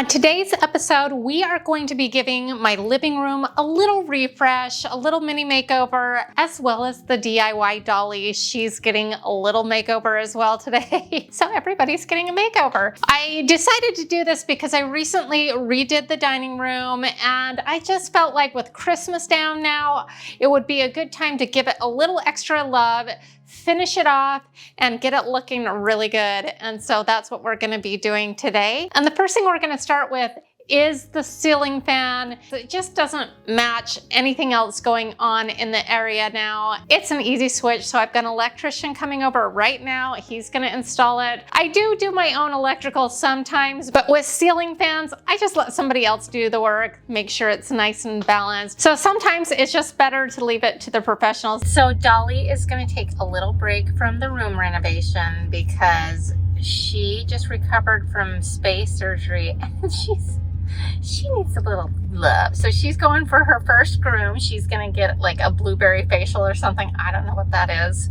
On today's episode, we are going to be giving my living room a little refresh, a little mini makeover, as well as the DIY dolly. She's getting a little makeover as well today. So everybody's getting a makeover. I decided to do this because I recently redid the dining room and I just felt like with Christmas down now, it would be a good time to give it a little extra love, finish it off, and get it looking really good. And so that's what we're gonna be doing today. And the first thing we're gonna start with is the ceiling fan. It just doesn't match anything else going on in the area now. It's an easy switch, so I've got an electrician coming over right now. He's gonna install it. I do my own electrical sometimes, but with ceiling fans, I just let somebody else do the work, make sure it's nice and balanced. So sometimes it's just better to leave it to the professionals. So Dolly is gonna take a little break from the room renovation because she just recovered from space surgery and she needs a little love. So she's going for her first groom. She's gonna get like a blueberry facial or something. I don't know what that is.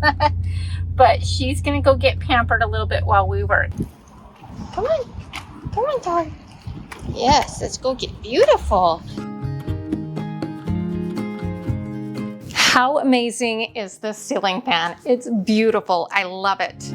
But she's gonna go get pampered a little bit while we work. Come on, Dolly. Yes, let's go get beautiful. How amazing is this ceiling fan? It's beautiful. I love it.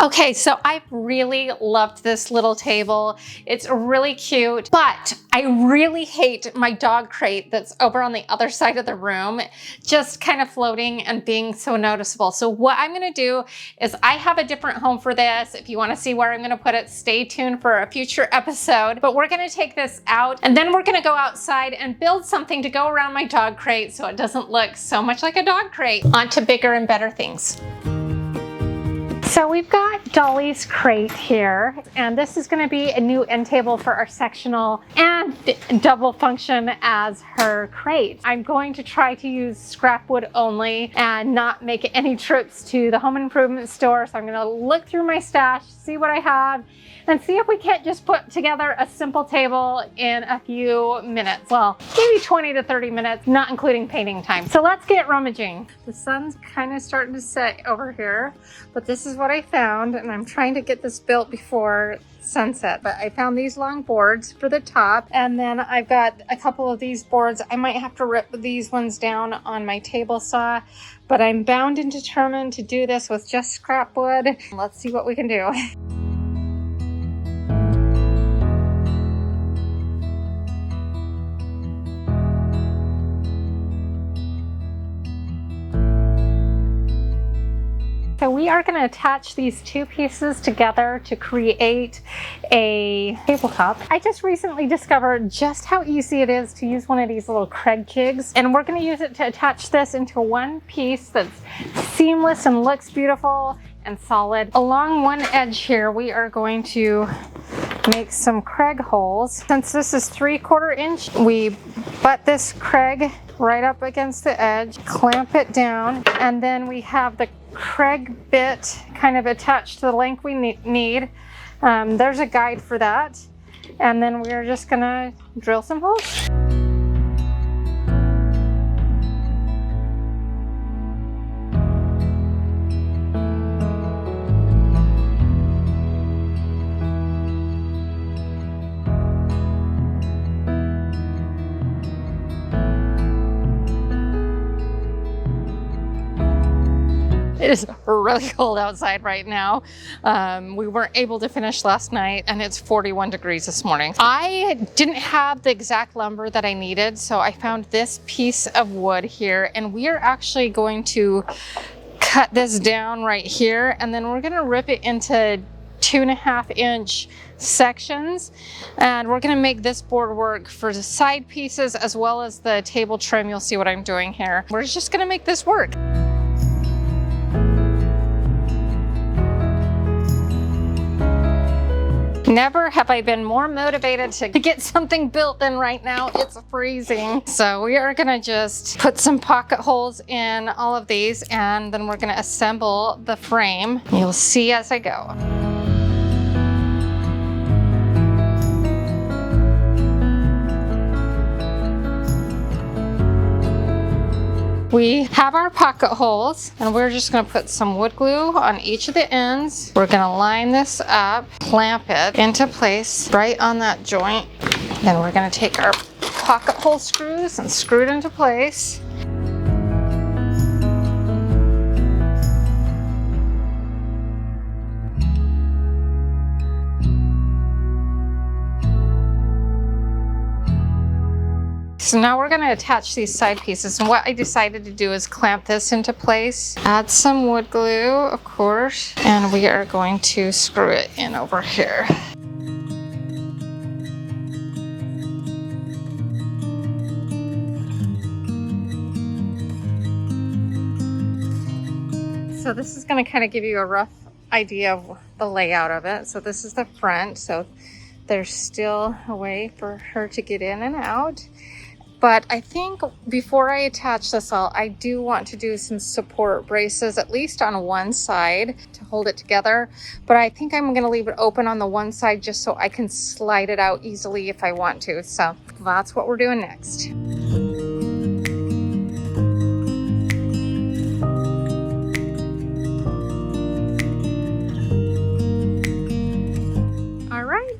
Okay, so I really loved this little table. It's really cute, but I really hate my dog crate that's over on the other side of the room, just kind of floating and being so noticeable. So what I'm gonna do is I have a different home for this. If you wanna see where I'm gonna put it, stay tuned for a future episode. But we're gonna take this out and then we're gonna go outside and build something to go around my dog crate so it doesn't look so much like a dog crate. On to bigger and better things. So we've got Dolly's crate here, and this is going to be a new end table for our sectional and double function as her crate. I'm going to try to use scrap wood only and not make any trips to the home improvement store. So I'm going to look through my stash, see what I have, and see if we can't just put together a simple table in a few minutes. Well, maybe 20 to 30 minutes, not including painting time. So let's get rummaging. The sun's kind of starting to set over here, but this is what I found, and I'm trying to get this built before sunset. But I found these long boards for the top, and then I've got a couple of these boards. I might have to rip these ones down on my table saw, but I'm bound and determined to do this with just scrap wood. Let's see what we can do. So we are going to attach these two pieces together to create a tabletop. I just recently discovered just how easy it is to use one of these little Craig jigs, and we're going to use it to attach this into one piece that's seamless and looks beautiful and solid. Along one edge here, we are going to make some Craig holes. Since this is 3/4 inch, we butt this Craig right up against the edge, clamp it down, and then we have the Craig bit kind of attached to the length we need. There's a guide for that. And then we're just gonna drill some holes. It is really cold outside right now. We weren't able to finish last night and it's 41 degrees this morning. I didn't have the exact lumber that I needed, so I found this piece of wood here, and we are actually going to cut this down right here, and then we're gonna rip it into 2.5 inch sections, and we're gonna make this board work for the side pieces as well as the table trim. You'll see what I'm doing here. We're just gonna make this work. Never have I been more motivated to get something built than right now. It's freezing. So we are gonna just put some pocket holes in all of these, and then we're gonna assemble the frame. You'll see as I go. We have our pocket holes, and we're just gonna put some wood glue on each of the ends. We're gonna line this up, clamp it into place right on that joint. Then we're gonna take our pocket hole screws and screw it into place. So now we're going to attach these side pieces, and what I decided to do is clamp this into place, add some wood glue, of course, and we are going to screw it in over here. So this is going to kind of give you a rough idea of the layout of it. So this is the front, so there's still a way for her to get in and out. But I think before I attach this all, I do want to do some support braces, at least on one side, to hold it together. But I think I'm going to leave it open on the one side just so I can slide it out easily if I want to. So that's what we're doing next.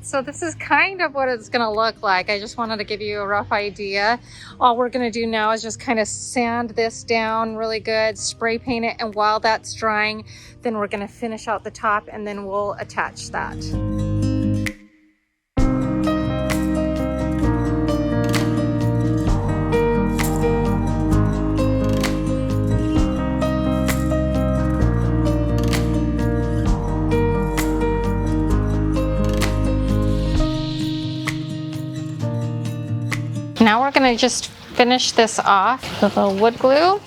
So this is kind of what it's going to look like. I just wanted to give you a rough idea. All we're going to do now is just kind of sand this down really good, spray paint it, and while that's drying, then we're going to finish out the top and then we'll attach that. Now we're going to just finish this off with a wood glue,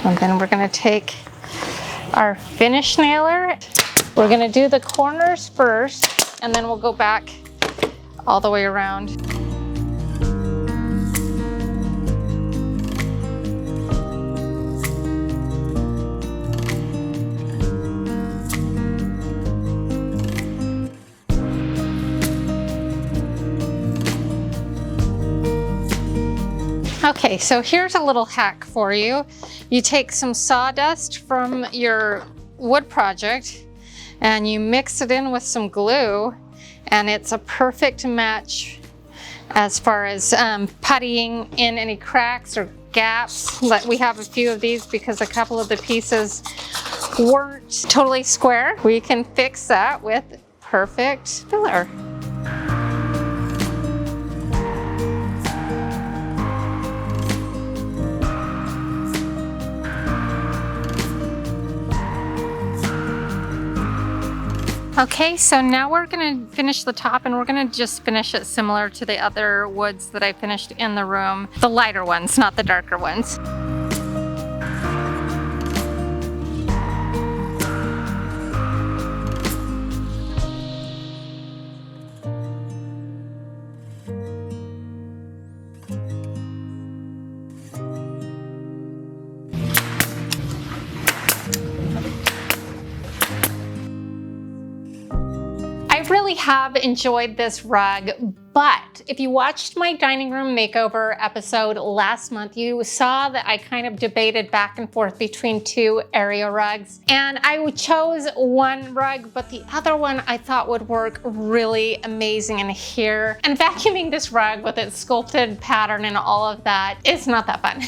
and then we're going to take our finish nailer. We're going to do the corners first, and then we'll go back all the way around. Okay, so here's a little hack for you. You take some sawdust from your wood project and you mix it in with some glue, and it's a perfect match as far as puttying in any cracks or gaps. We have a few of these because a couple of the pieces weren't totally square. We can fix that with perfect filler. Okay, so now we're going to finish the top, and we're going to just finish it similar to the other woods that I finished in the room. The lighter ones, not the darker ones. Really have enjoyed this rug, but if you watched my dining room makeover episode last month, you saw that I kind of debated back and forth between two area rugs, and I chose one rug, but the other one I thought would work really amazing in here. And vacuuming this rug with its sculpted pattern and all of that is not that fun.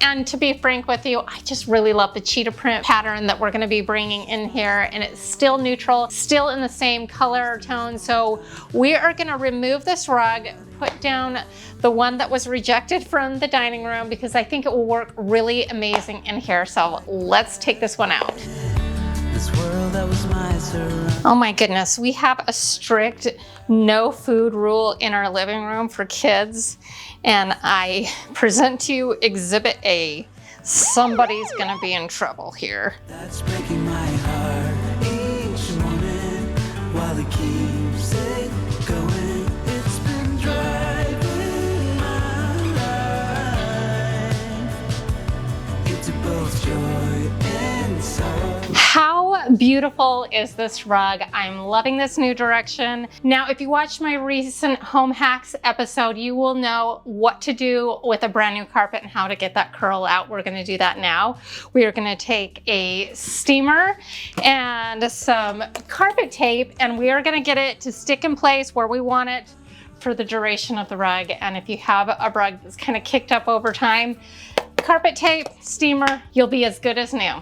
And to be frank with you, I just really love the cheetah print pattern that we're going to be bringing in here, and it's still neutral, still in the same color tone. So we are going to remove this rug, put down the one that was rejected from the dining room because I think it will work really amazing in here. So let's take this one out. Oh my goodness, we have a strict no food rule in our living room for kids, and I present to you Exhibit A. Somebody's gonna be in trouble here. That's breaking my heart each morning while it keeps it going. It's been driving my life into both joy and sorrow. How beautiful beautiful is this rug? I'm loving this new direction. Now, if you watched my recent home hacks episode, you will know what to do with a brand new carpet and how to get that curl out. We're gonna do that now. We are gonna take a steamer and some carpet tape, and we are gonna get it to stick in place where we want it for the duration of the rug. And if you have a rug that's kind of kicked up over time, carpet tape, steamer, you'll be as good as new.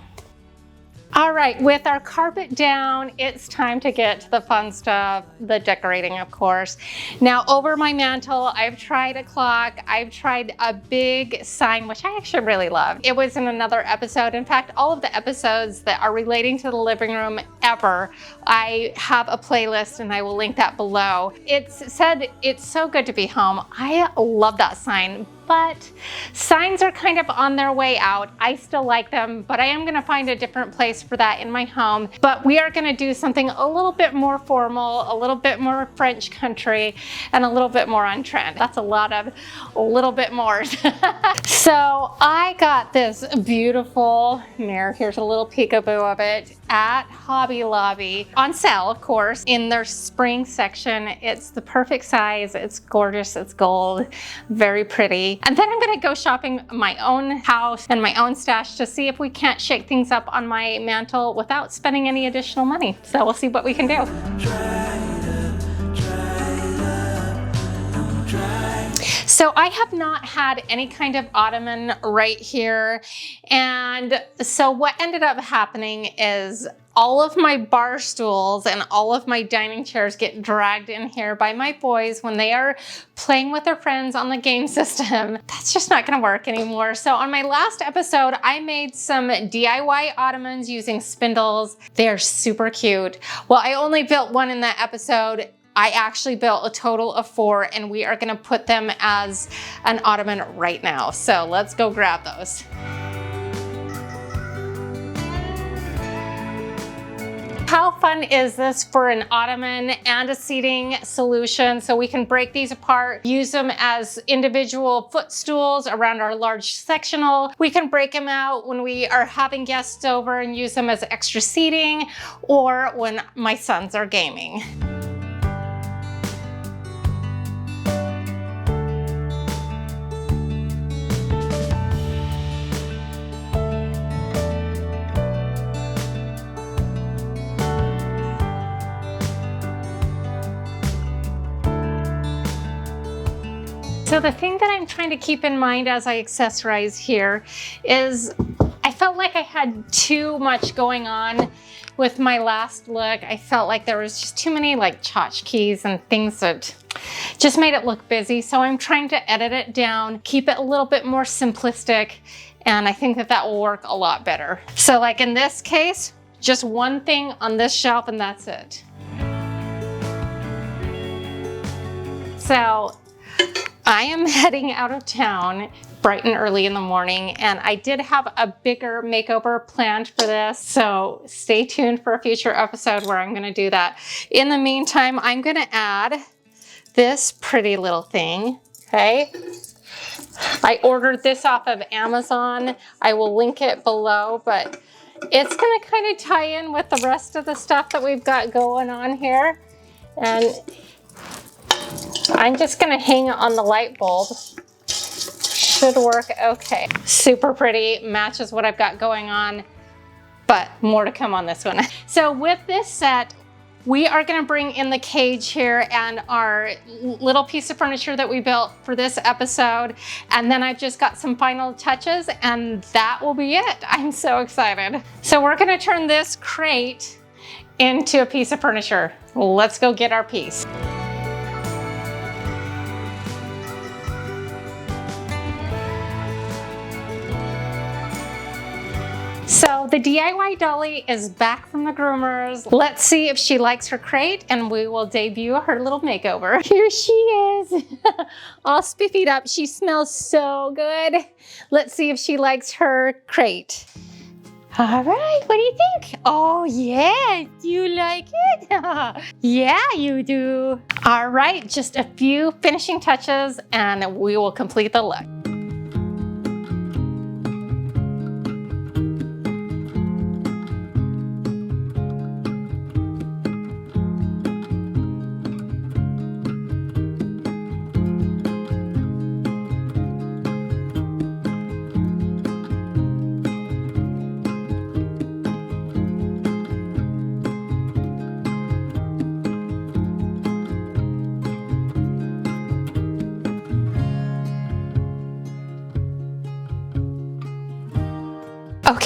All right, with our carpet down, it's time to get to the fun stuff, the decorating, of course. Now, over my mantle, I've tried a clock, I've tried a big sign, which I actually really love. It was in another episode. In fact, all of the episodes that are relating to the living room ever, I have a playlist and I will link that below. It's said, "It's so good to be home." I love that sign. But signs are kind of on their way out. I still like them, but I am gonna find a different place for that in my home. But we are gonna do something a little bit more formal, a little bit more French country, and a little bit more on trend. That's a lot of a little bit more. So I got this beautiful mirror. Here's a little peekaboo of it at Hobby Lobby. On sale, of course, in their spring section. It's the perfect size, it's gorgeous, it's gold, very pretty. And then I'm gonna go shopping my own house and my own stash to see if we can't shake things up on my mantle without spending any additional money. So we'll see what we can do. So I have not had any kind of ottoman right here. And so what ended up happening is all of my bar stools and all of my dining chairs get dragged in here by my boys when they are playing with their friends on the game system. That's just not gonna work anymore. So on my last episode, I made some DIY ottomans using spindles. They're super cute. Well, I only built one in that episode. I actually built a total of 4, and we are gonna put them as an ottoman right now. So let's go grab those. How fun is this for an ottoman and a seating solution? So we can break these apart, use them as individual footstools around our large sectional. We can break them out when we are having guests over and use them as extra seating, or when my sons are gaming. So the thing that I'm trying to keep in mind as I accessorize here is I felt like I had too much going on with my last look. I felt like there was just too many like tchotchkes and things that just made it look busy. So I'm trying to edit it down, keep it a little bit more simplistic, and I think that that will work a lot better. So like in this case, just one thing on this shelf and that's it. So I am heading out of town bright and early in the morning, and I did have a bigger makeover planned for this, so stay tuned for a future episode where I'm gonna do that. In the meantime, I'm gonna add this pretty little thing, okay? I ordered this off of Amazon. I will link it below, but it's gonna kind of tie in with the rest of the stuff that we've got going on here. And I'm just gonna hang it on the light bulb. Should work okay. Super pretty, matches what I've got going on, but more to come on this one. So with this set, we are gonna bring in the cage here and our little piece of furniture that we built for this episode. And then I've just got some final touches and that will be it. I'm so excited. So we're gonna turn this crate into a piece of furniture. Let's go get our piece. So the DIY dolly is back from the groomers. Let's see if she likes her crate and we will debut her little makeover. Here she is, all spiffied up. She smells so good. Let's see if she likes her crate. All right, what do you think? Oh yeah, do you like it? Yeah, you do. All right, just a few finishing touches and we will complete the look.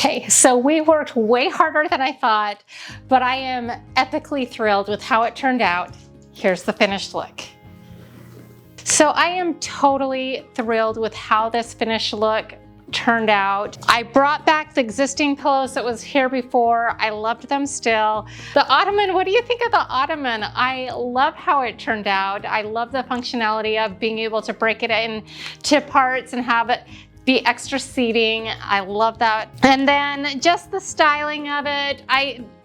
Okay, so we worked way harder than I thought, but I am epically thrilled with how it turned out. Here's the finished look. So I am totally thrilled with how this finished look turned out. I brought back the existing pillows that was here before. I loved them still. The ottoman, what do you think of the ottoman? I love how it turned out. I love the functionality of being able to break it into parts and have it be extra seating. I love that. And then just the styling of it,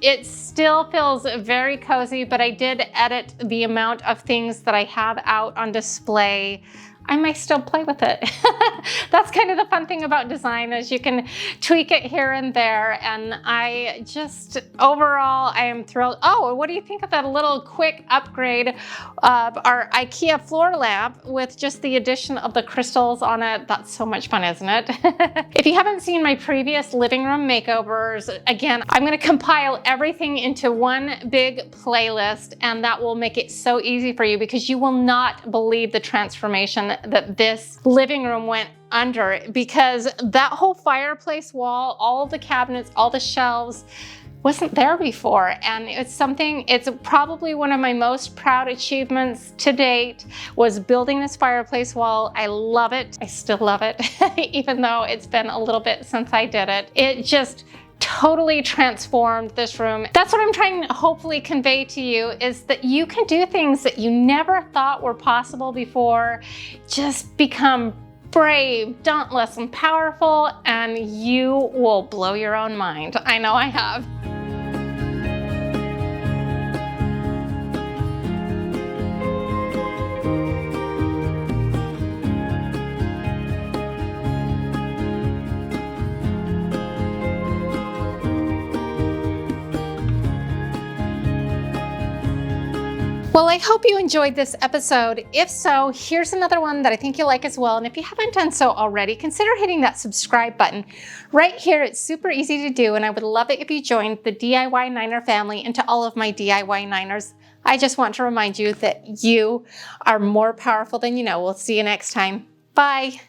it still feels very cozy, but I did edit the amount of things that I have out on display. I might still play with it. That's kind of the fun thing about design, is you can tweak it here and there. And I just, overall, I am thrilled. Oh, what do you think of that little quick upgrade of our IKEA floor lamp with just the addition of the crystals on it? That's so much fun, isn't it? If you haven't seen my previous living room makeovers, again, I'm gonna compile everything into one big playlist, and that will make it so easy for you, because you will not believe the transformation that this living room went under, because that whole fireplace wall, all of the cabinets, all the shelves wasn't there before. And it's probably one of my most proud achievements to date, was building this fireplace wall. I love it. I still love it, even though it's been a little bit since I did it. It just totally transformed this room. That's what I'm trying to hopefully convey to you, is that you can do things that you never thought were possible before. Just become brave, dauntless, and powerful, and you will blow your own mind. I know I have. Well, I hope you enjoyed this episode. If so, here's another one that I think you'll like as well. And if you haven't done so already, consider hitting that subscribe button right here. It's super easy to do, and I would love it if you joined the DIY Niner family. And to all of my DIY Niners, I just want to remind you that you are more powerful than you know. We'll see you next time. Bye.